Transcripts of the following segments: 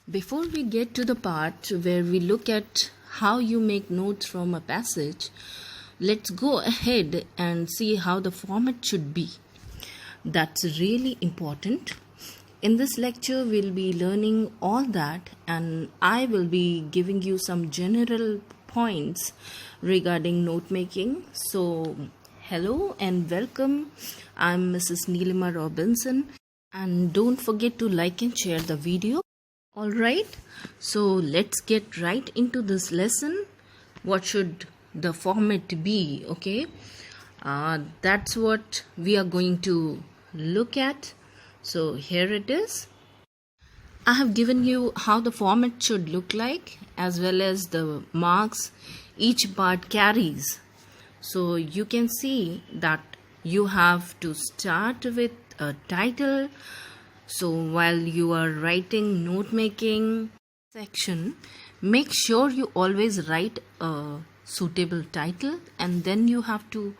Before we get to the part where we look at how you make notes from a passage, let's go ahead and see how the format should be. That's really important. In this lecture, we'll be learning all that, and I will be giving you some general points regarding note making. So, hello and welcome. I'm Mrs. Neelima Robinson, and don't forget to like and share the video. Alright, so let's get right into this lesson. What should the format be? Okay, that's what we are going to look at. So here it is. I have given you how the format should look like as well as the marks each part carries. So you can see that you have to start with a title. So while you are writing note making section, make sure you always write a suitable title, and then you have to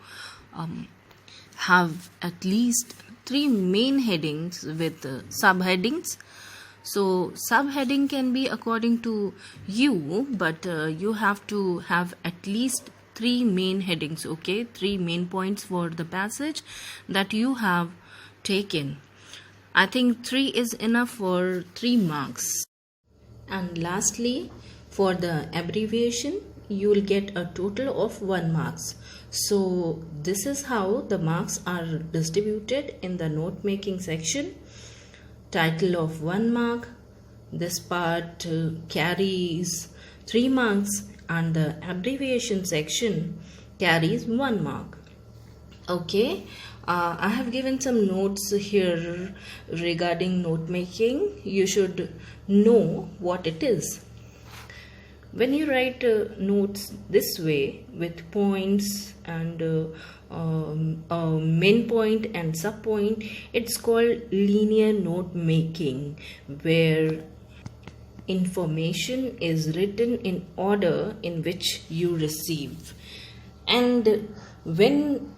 have at least 3 main headings with subheadings. So subheading can be according to you, but you have to have at least 3 main headings, okay? 3 main points for the passage that you have taken. I think 3 is enough for 3 marks. And lastly, for the abbreviation, you will get a total of 1 marks. So this is how the marks are distributed in the note making section. Title of 1 mark. This part carries 3 marks, and the abbreviation section carries 1 mark. Okay, I have given some notes here regarding note making. You should know what it is. When you write notes this way with points and main point and sub point, it's called linear note making, where information is written in order in which you receive. And when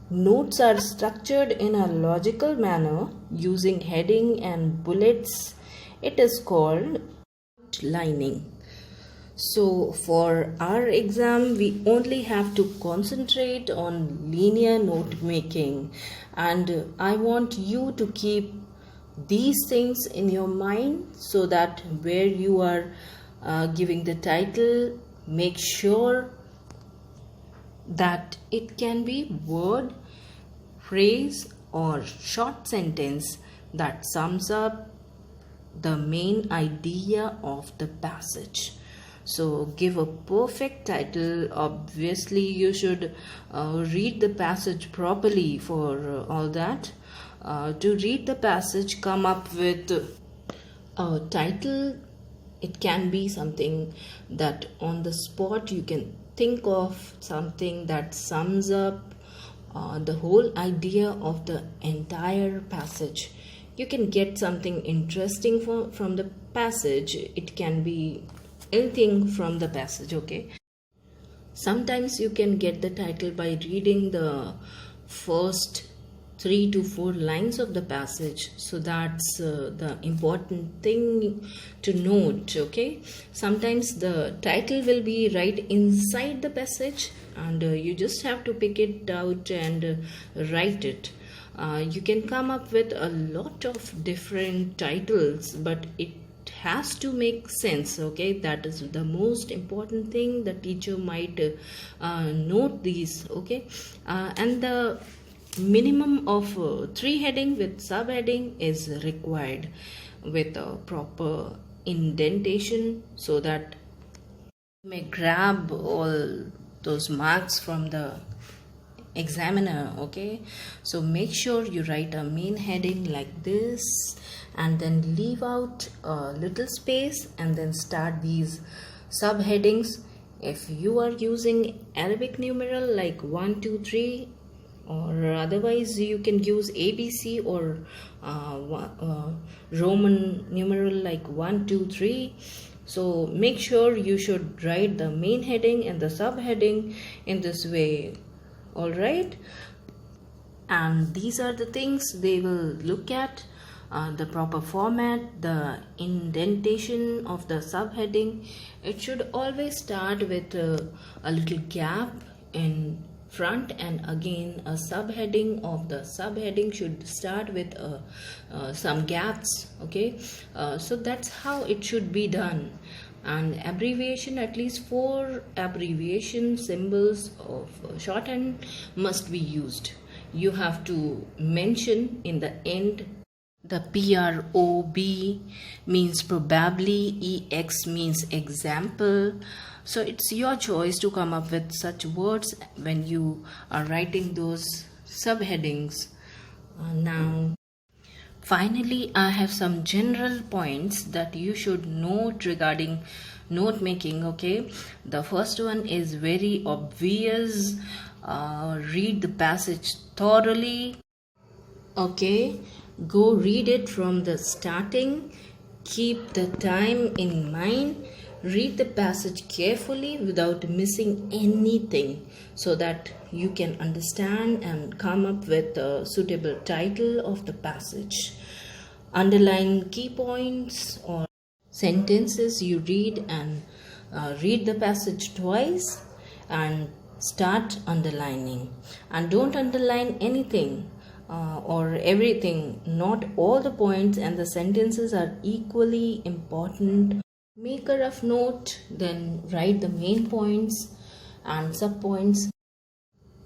notes are structured in a logical manner using heading and bullets, it is called outlining. So for our exam, we only have to concentrate on linear note making, and I want you to keep these things in your mind so that where you are giving the title, make sure that it can be word, phrase or short sentence that sums up the main idea of the passage. So give a perfect title. Obviously you should read the passage properly for all that. To read the passage, come up with a title. It can be something that on the spot you can think of, something that sums up the whole idea of the entire passage. You can get something interesting from the passage. It can be anything from the passage, okay? Sometimes you can get the title by reading the first 3 to 4 lines of the passage. So that's the important thing to note, okay? Sometimes the title will be right inside the passage, and you just have to pick it out and write it. You can come up with a lot of different titles, but it has to make sense, okay? That is the most important thing. The teacher might note these, okay? And the minimum of 3 heading with subheading is required with a proper indentation so that you may grab all those marks from the examiner, okay? So make sure you write a main heading like this and then leave out a little space and then start these subheadings. If you are using Arabic numeral like 1 2 3, or otherwise you can use ABC or Roman numeral like 1 2 3. So make sure you should write the main heading and the subheading in this way. All right, and these are the things they will look at the proper format, the indentation of the subheading. It should always start with a little gap in front, and again a subheading of the subheading should start with some gaps. Okay, so that's how it should be done. And abbreviation, at least 4 abbreviation symbols of shorthand must be used. You have to mention in the end. The PROB means probably, EX means example. So it's your choice to come up with such words when you are writing those subheadings. Now, finally, I have some general points that you should note regarding note making. Okay, the first one is very obvious. Read the passage thoroughly. Okay, go read it from the starting. Keep the time in mind. Read the passage carefully without missing anything, so that you can understand and come up with a suitable title of the passage. Underline key points or sentences you read, and read the passage twice and start underlining. And don't underline anything or everything. Not all the points and the sentences are equally important. Make a rough note, then write the main points and subpoints.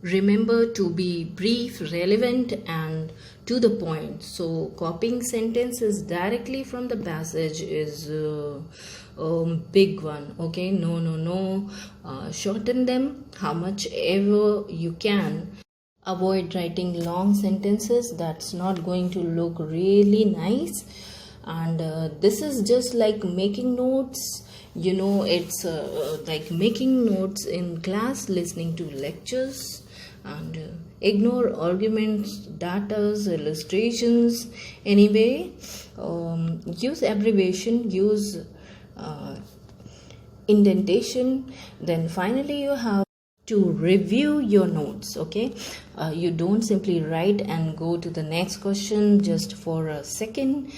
Remember to be brief, relevant, and to the point. So copying sentences directly from the passage is a big one. Okay, no. Shorten them how much ever you can. Avoid writing long sentences. That's not going to look really nice. And this is just like making notes. You know, it's like making notes in class, listening to lectures. And ignore arguments, datas, illustrations. Anyway, use abbreviation, use indentation. Then finally you have to review your notes. Okay, you don't simply write and go to the next question just for a second.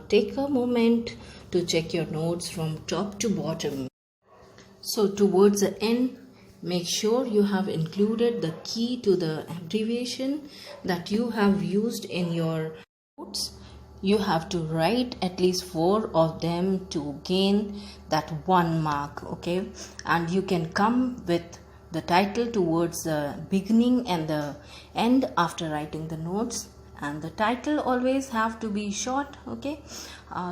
Take a moment to check your notes from top to bottom. So towards the end, make sure you have included the key to the abbreviation that you have used in your notes. You have to write at least 4 of them to gain that 1 mark. Okay, and you can come with the title towards the beginning and the end after writing the notes. And the title always have to be short. Okay,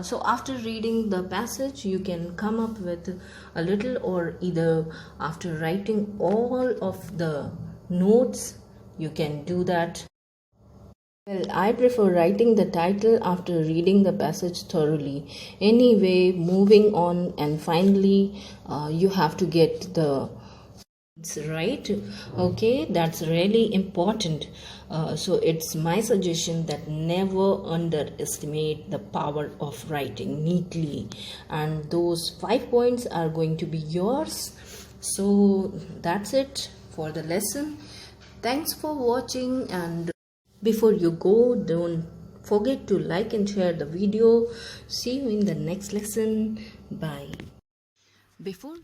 so after reading the passage, you can come up with a little, or either after writing all of the notes, you can do that. Well, I prefer writing the title after reading the passage thoroughly. Anyway, moving on, and finally you have to get the right. Okay, that's really important. So it's my suggestion that never underestimate the power of writing neatly, and those 5 points are going to be yours. So that's it for the lesson. Thanks for watching, and before you go, don't forget to like and share the video. See you in the next lesson. Bye. Before we